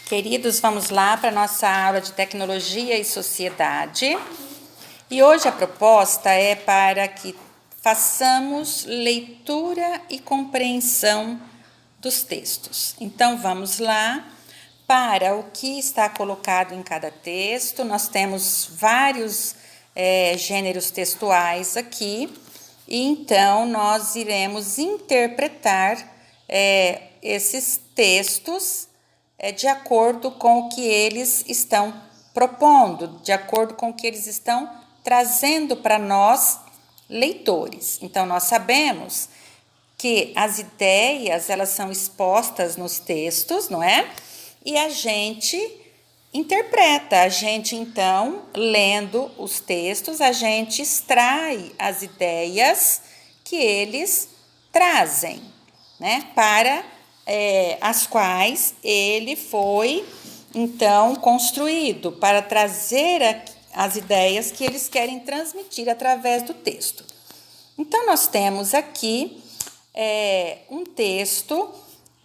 Queridos, vamos lá para a nossa aula de Tecnologia e Sociedade. E hoje a proposta é para que façamos leitura e compreensão dos textos. Então, vamos lá para o que está colocado em cada texto. Nós temos vários gêneros textuais aqui, e então nós iremos interpretar esses textos de acordo com o que eles estão propondo, de acordo com o que eles estão trazendo para nós, leitores. Então, nós sabemos que as ideias, elas são expostas nos textos, não é? E a gente interpreta, a gente, então, lendo os textos, a gente extrai as ideias que eles trazem, né? Para as quais ele foi, então, construído, para trazer as ideias que eles querem transmitir através do texto. Então, nós temos aqui um texto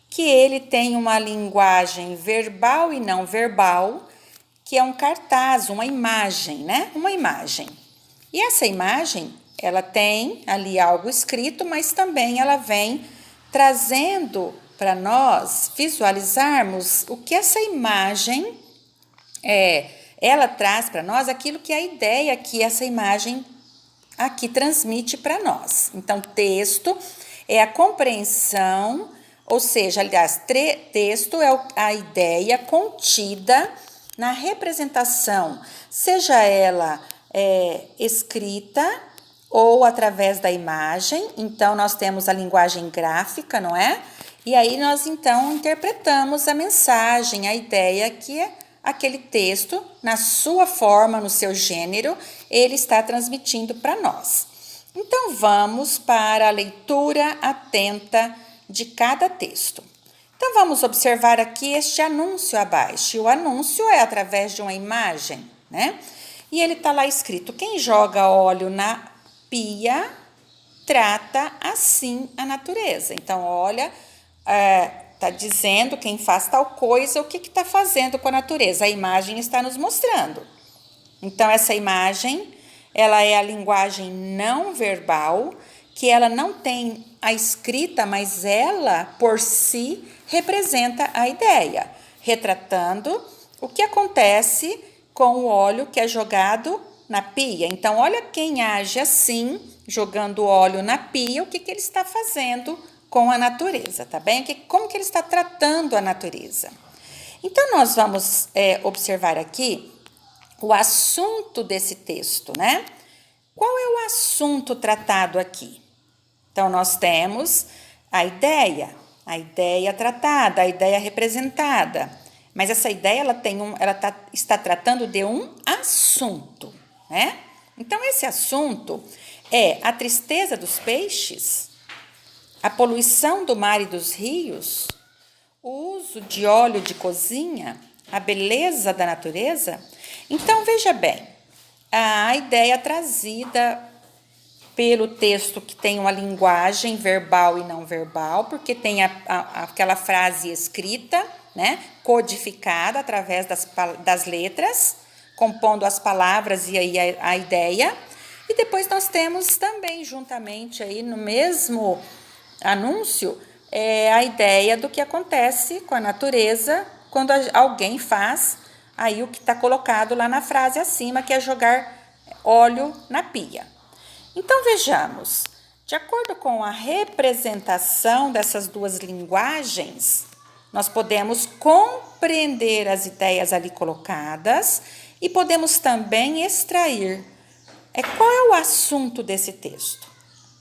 que ele tem uma linguagem verbal e não verbal, que é um cartaz, uma imagem, né? Uma imagem. E essa imagem, ela tem ali algo escrito, mas também ela vem trazendo para nós visualizarmos o que essa imagem ela traz para nós, aquilo que é a ideia que essa imagem aqui transmite para nós. Então, texto é a compreensão, ou seja, aliás, texto é a ideia contida na representação, seja ela escrita ou através da imagem. Então, nós temos a linguagem gráfica, não é? E aí nós, então, interpretamos a mensagem, a ideia que é aquele texto, na sua forma, no seu gênero, ele está transmitindo para nós. Então, vamos para a leitura atenta de cada texto. Então, vamos observar aqui este anúncio abaixo. E o anúncio é através de uma imagem, né? E ele está lá escrito: quem joga óleo na pia trata assim a natureza. Então, olha, está dizendo quem faz tal coisa, o que está fazendo com a natureza. A imagem está nos mostrando. Então, essa imagem, ela é a linguagem não verbal, que ela não tem a escrita, mas ela, por si, representa a ideia, retratando o que acontece com o óleo que é jogado na pia. Então, olha quem age assim, jogando óleo na pia, o que ele está fazendo com a natureza, tá bem? Como que ele está tratando a natureza. Então, nós vamos observar aqui o assunto desse texto, né? Qual é o assunto tratado aqui? Então, nós temos a ideia tratada, a ideia representada. Mas essa ideia, ela está tratando de um assunto, né? Então, esse assunto é a tristeza dos peixes, a poluição do mar e dos rios, o uso de óleo de cozinha, a beleza da natureza. Então, veja bem, a ideia trazida pelo texto que tem uma linguagem verbal e não verbal, porque tem aquela frase escrita, né, codificada através das letras, compondo as palavras e aí a ideia. E depois nós temos também, juntamente aí no mesmo anúncio, a ideia do que acontece com a natureza quando alguém faz aí o que está colocado lá na frase acima, que é jogar óleo na pia. Então, vejamos, de acordo com a representação dessas duas linguagens, nós podemos compreender as ideias ali colocadas e podemos também extrair qual é o assunto desse texto.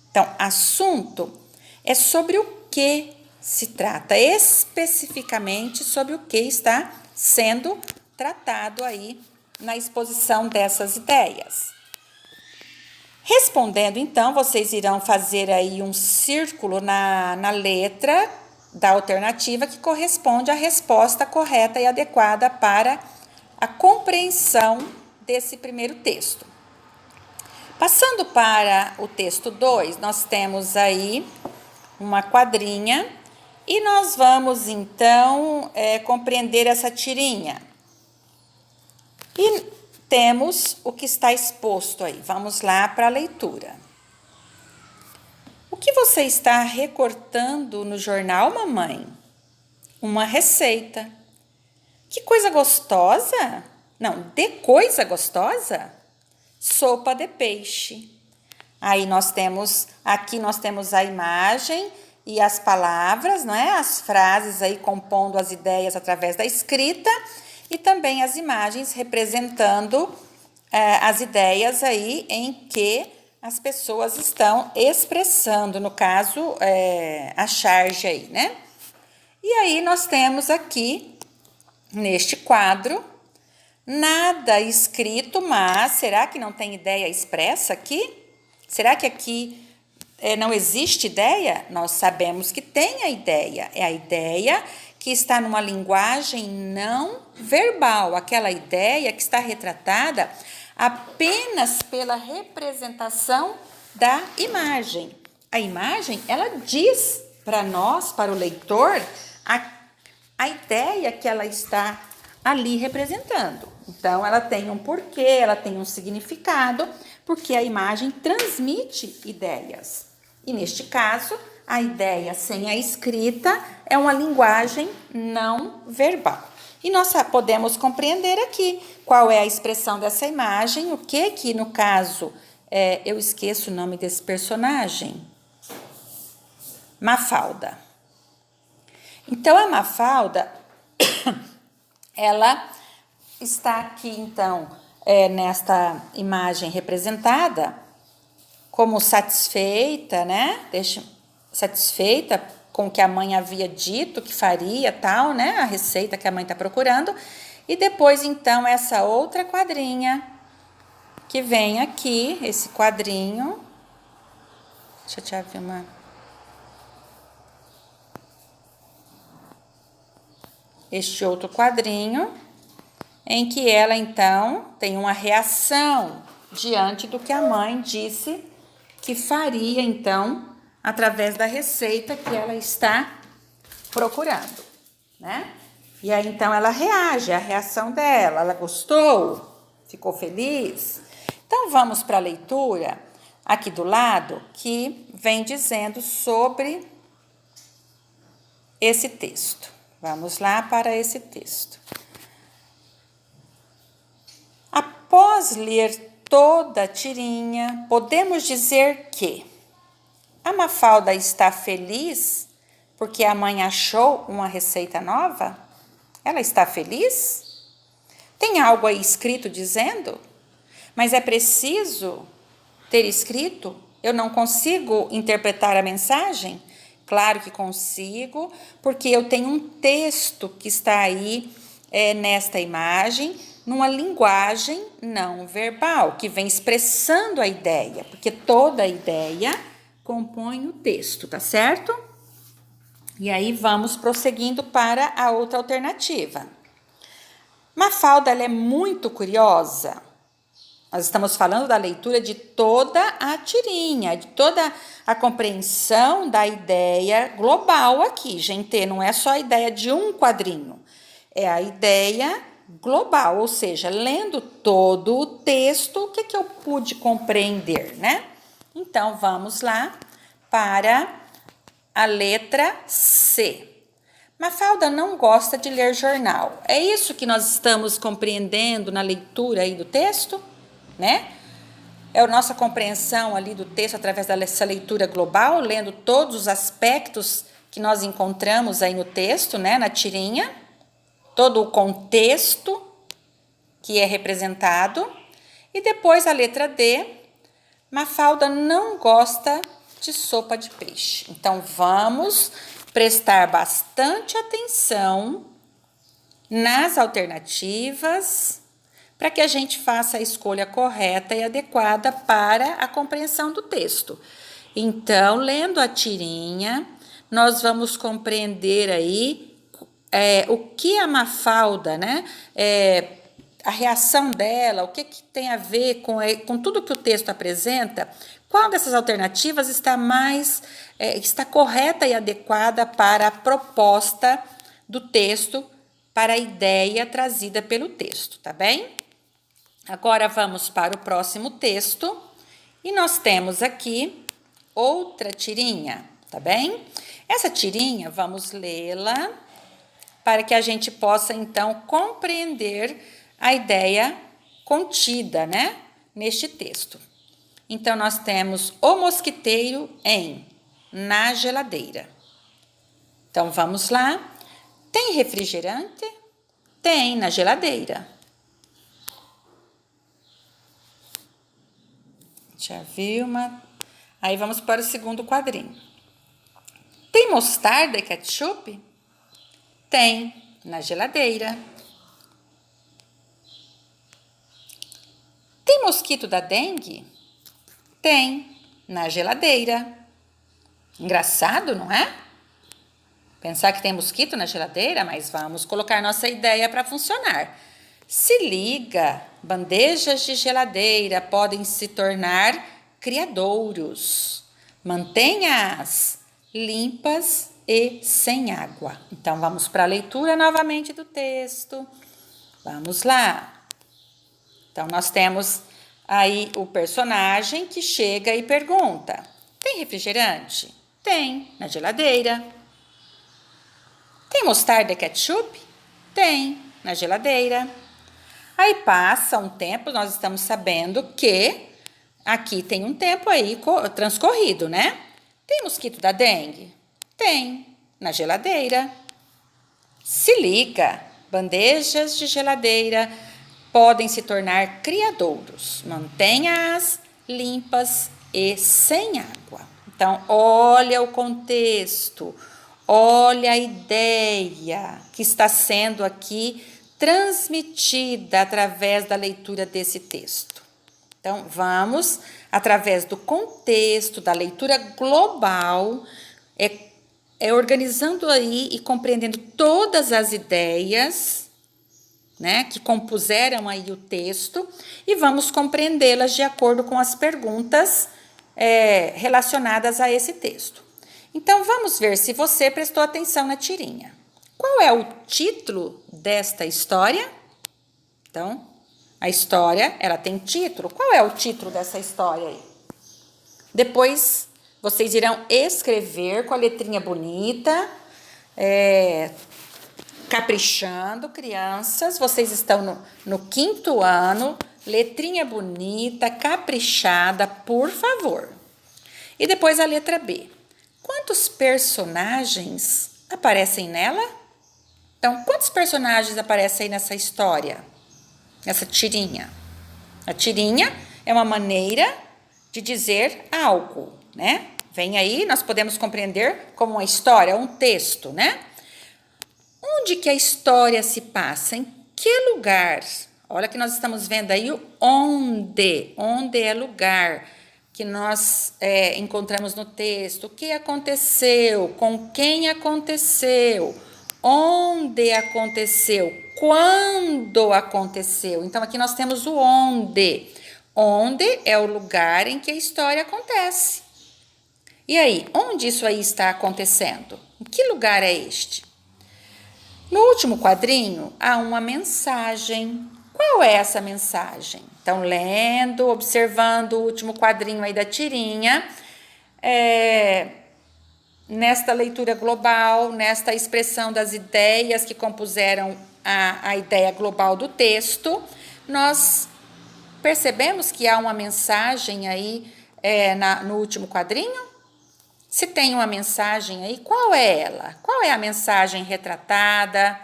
Então, assunto é sobre o que se trata, especificamente sobre o que está sendo tratado aí na exposição dessas ideias. Respondendo, então, vocês irão fazer aí um círculo na letra da alternativa que corresponde à resposta correta e adequada para a compreensão desse primeiro texto. Passando para o texto 2, nós temos aí uma quadrinha E nós vamos, então, compreender essa tirinha. E temos o que está exposto aí. Vamos lá para a leitura. O que você está recortando no jornal, mamãe? Uma receita. Que coisa gostosa! Não, de coisa gostosa? Sopa de peixe. Aí aqui nós temos a imagem e as palavras, não é? As frases aí compondo as ideias através da escrita e também as imagens representando as ideias aí em que as pessoas estão expressando, no caso, a charge aí, né? E aí nós temos aqui, neste quadro, nada escrito, mas será que não tem ideia expressa aqui? Será que aqui não existe ideia? Nós sabemos que tem a ideia. É a ideia que está numa linguagem não verbal, aquela ideia que está retratada apenas pela representação da imagem. A imagem, ela diz para nós, para o leitor, a ideia que ela está ali representando. Então, ela tem um porquê, ela tem um significado, porque a imagem transmite ideias. E neste caso, a ideia sem a escrita é uma linguagem não verbal. E nós podemos compreender aqui qual é a expressão dessa imagem, o que no caso, eu esqueço o nome desse personagem, Mafalda. Então, a Mafalda, ela está aqui, então, nesta imagem representada como satisfeita, né? Satisfeita com o que a mãe havia dito que faria, tal, né? A receita que a mãe está procurando. E depois, então, essa outra quadrinha que vem aqui, esse quadrinho. Deixa eu te abrir uma... Este outro quadrinho, em que ela, então, tem uma reação diante do que a mãe disse que faria, então, através da receita que ela está procurando, né? E aí, então, ela reage, a reação dela, ela gostou, ficou feliz. Então, vamos para a leitura aqui do lado, que vem dizendo sobre esse texto. Vamos lá para esse texto. Após ler toda a tirinha, podemos dizer que a Mafalda está feliz porque a mãe achou uma receita nova? Ela está feliz? Tem algo aí escrito dizendo? Mas é preciso ter escrito? Eu não consigo interpretar a mensagem? Claro que consigo, porque eu tenho um texto que está aí nesta imagem, numa linguagem não verbal, que vem expressando a ideia, porque toda ideia compõe o texto, tá certo? E aí vamos prosseguindo para a outra alternativa. Mafalda, ela é muito curiosa. Nós estamos falando da leitura de toda a tirinha, de toda a compreensão da ideia global aqui, gente. Não é só a ideia de um quadrinho, é a ideia global, ou seja, lendo todo o texto, o que eu pude compreender, né? Então, vamos lá para a letra C. Mafalda não gosta de ler jornal. É isso que nós estamos compreendendo na leitura aí do texto, né? É a nossa compreensão ali do texto através dessa leitura global, lendo todos os aspectos que nós encontramos aí no texto, né? Na tirinha, todo o contexto que é representado. E depois a letra D, Mafalda não gosta de sopa de peixe. Então, vamos prestar bastante atenção nas alternativas para que a gente faça a escolha correta e adequada para a compreensão do texto. Então, lendo a tirinha, nós vamos compreender aí o que a Mafalda, né? A reação dela, o que tem a ver com tudo que o texto apresenta, Qual dessas alternativas está correta e adequada para a proposta do texto, para a ideia trazida pelo texto, tá bem? Agora vamos para o próximo texto e nós temos aqui outra tirinha, tá bem? Essa tirinha, vamos lê-la para que a gente possa, então, compreender a ideia contida, né, neste texto. Então, nós temos o mosquiteiro na geladeira. Então, vamos lá. Tem refrigerante? Tem na geladeira. Já viu uma... Aí, vamos para o segundo quadrinho. Tem mostarda e ketchup? Tem na geladeira. Tem mosquito da dengue? Tem na geladeira. Engraçado, não é? Pensar que tem mosquito na geladeira, mas vamos colocar nossa ideia para funcionar. Se liga, bandejas de geladeira podem se tornar criadouros. Mantenha-as limpas e sem água. Então, vamos para a leitura novamente do texto. Vamos lá. Então, nós temos aí o personagem que chega e pergunta: tem refrigerante? Tem, na geladeira. Tem mostarda e ketchup? Tem, na geladeira. Aí passa um tempo, nós estamos sabendo que aqui tem um tempo aí transcorrido, né? Tem mosquito da dengue? Tem, na geladeira. Se liga, bandejas de geladeira podem se tornar criadouros. Mantenha-as limpas e sem água. Então, olha o contexto, olha a ideia que está sendo aqui transmitida através da leitura desse texto. Então, vamos, através do contexto, da leitura global, organizando aí e compreendendo todas as ideias, né, que compuseram aí o texto, e vamos compreendê-las de acordo com as perguntas relacionadas a esse texto. Então, vamos ver se você prestou atenção na tirinha. Qual é o título desta história? Então, a história, ela tem título. Qual é o título dessa história aí? Depois, vocês irão escrever com a letrinha bonita, caprichando, crianças. Vocês estão no 5º ano, letrinha bonita, caprichada, por favor. E depois a letra B. Quantos personagens aparecem nela? Então, quantos personagens aparecem aí nessa história? Nessa tirinha? A tirinha é uma maneira de dizer algo, né? Vem aí, nós podemos compreender como uma história, um texto, né? Onde que a história se passa? Em que lugar? Olha que nós estamos vendo aí o onde. Onde é lugar que nós encontramos no texto. O que aconteceu? Com quem aconteceu? Onde aconteceu? Quando aconteceu? Então, aqui nós temos o onde. Onde é o lugar em que a história acontece. E aí, onde isso aí está acontecendo? Em que lugar é este? No último quadrinho, há uma mensagem. Qual é essa mensagem? Então, lendo, observando o último quadrinho aí da tirinha, nesta leitura global, nesta expressão das ideias que compuseram a ideia global do texto, nós percebemos que há uma mensagem aí no último quadrinho? Se tem uma mensagem aí, qual é ela? Qual é a mensagem retratada?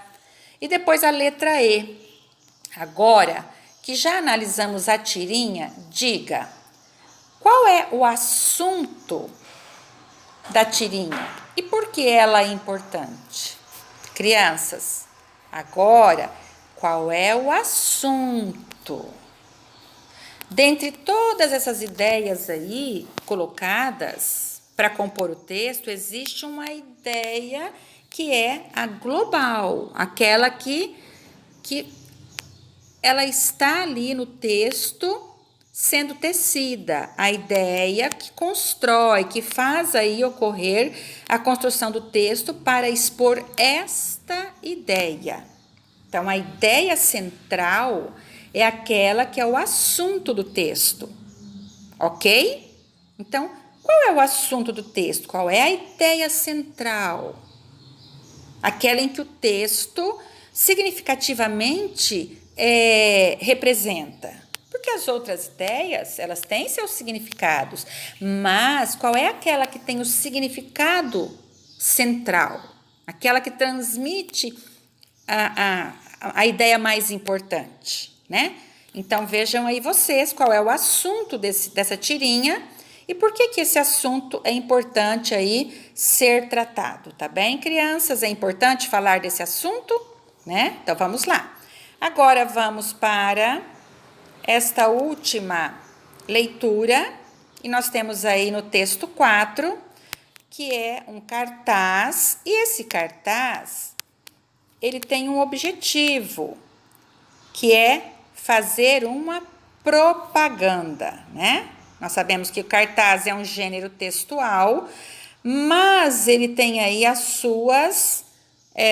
E depois a letra E. Agora que já analisamos a tirinha, diga, qual é o assunto da tirinha e por que ela é importante? Crianças, agora, qual é o assunto? Dentre todas essas ideias aí colocadas para compor o texto, existe uma ideia que é a global, aquela que ela está ali no texto sendo tecida, a ideia que constrói, que faz aí ocorrer a construção do texto para expor esta ideia. Então, a ideia central é aquela que é o assunto do texto, ok? Então, qual é o assunto do texto? Qual é a ideia central? Aquela em que o texto significativamente representa. Porque as outras ideias, elas têm seus significados, mas qual é aquela que tem o significado central? Aquela que transmite a ideia mais importante, né? Então, vejam aí vocês qual é o assunto dessa tirinha e por que esse assunto é importante aí ser tratado, tá bem, crianças? É importante falar desse assunto, né? Então, vamos lá. Agora, vamos para esta última leitura e nós temos aí no texto 4, que é um cartaz, e esse cartaz ele tem um objetivo, que é fazer uma propaganda, né? Nós sabemos que o cartaz é um gênero textual, mas ele tem aí as suas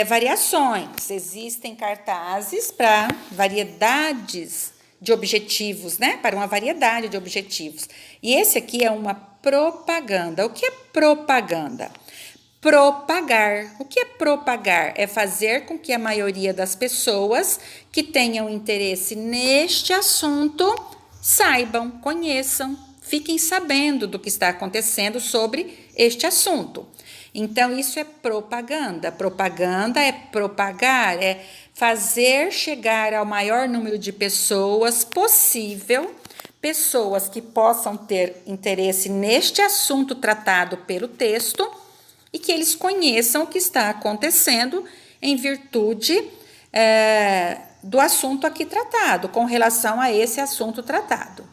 variações. Existem cartazes para variedades de objetivos, né? Para uma variedade de objetivos. E esse aqui é uma propaganda. O que é propaganda? Propagar. O que é propagar? É fazer com que a maioria das pessoas que tenham interesse neste assunto saibam, conheçam, fiquem sabendo do que está acontecendo sobre este assunto. Então, isso é propaganda. Propaganda é propagar, é fazer chegar ao maior número de pessoas possível, pessoas que possam ter interesse neste assunto tratado pelo texto e que eles conheçam o que está acontecendo em virtude do assunto aqui tratado, com relação a esse assunto tratado.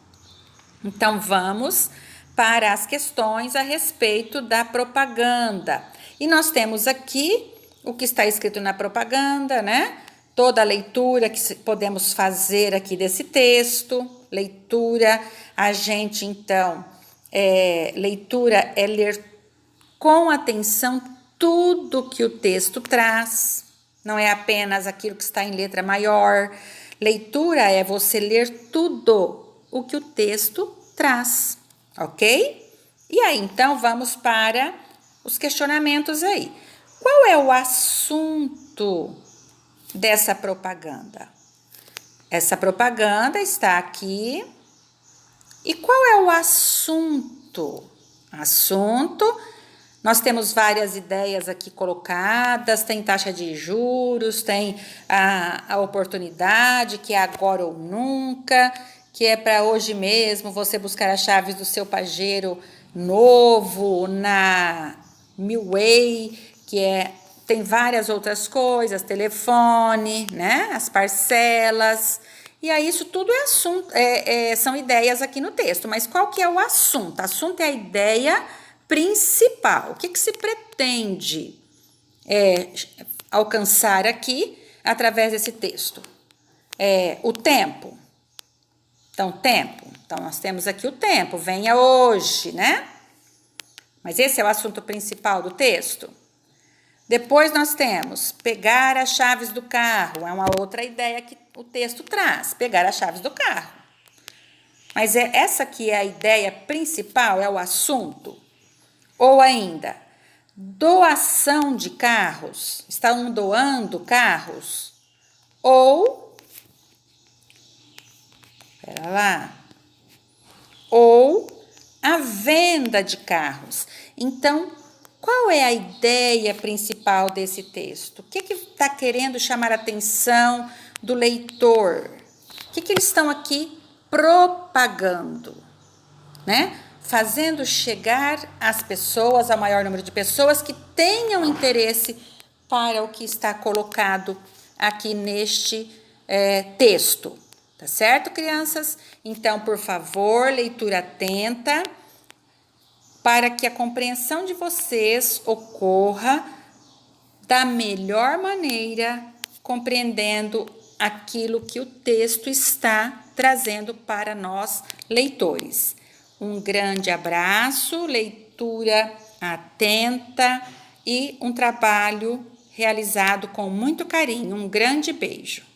Então, vamos para as questões a respeito da propaganda. E nós temos aqui o que está escrito na propaganda, né? Toda a leitura que podemos fazer aqui desse texto. Leitura, a gente, então, leitura é ler com atenção tudo que o texto traz. Não é apenas aquilo que está em letra maior. Leitura é você ler tudo o que o texto traz, ok? E aí, então, vamos para os questionamentos aí. Qual é o assunto dessa propaganda? Essa propaganda está aqui. E qual é o assunto? Assunto, nós temos várias ideias aqui colocadas, tem taxa de juros, tem a oportunidade, que é agora ou nunca, que é para hoje mesmo você buscar as chaves do seu pajeiro novo na Milway, tem várias outras coisas, telefone, né? As parcelas. E aí, isso tudo é assunto, são ideias aqui no texto. Mas qual que é o assunto? O assunto é a ideia principal. O que se pretende alcançar aqui através desse texto? O tempo. Então, tempo. Então, nós temos aqui o tempo. Venha hoje, né? Mas esse é o assunto principal do texto. Depois nós temos pegar as chaves do carro. É uma outra ideia que o texto traz. Pegar as chaves do carro. Mas essa aqui é a ideia principal, é o assunto. Ou ainda, doação de carros. Estão doando carros? Ou, espera lá, ou a venda de carros. Então, qual é a ideia principal desse texto? O que está querendo chamar a atenção do leitor? O que eles estão aqui propagando, né? Fazendo chegar às pessoas, ao maior número de pessoas que tenham interesse para o que está colocado aqui neste texto. Tá certo, crianças? Então, por favor, leitura atenta, para que a compreensão de vocês ocorra da melhor maneira, compreendendo aquilo que o texto está trazendo para nós, leitores. Um grande abraço, leitura atenta e um trabalho realizado com muito carinho. Um grande beijo.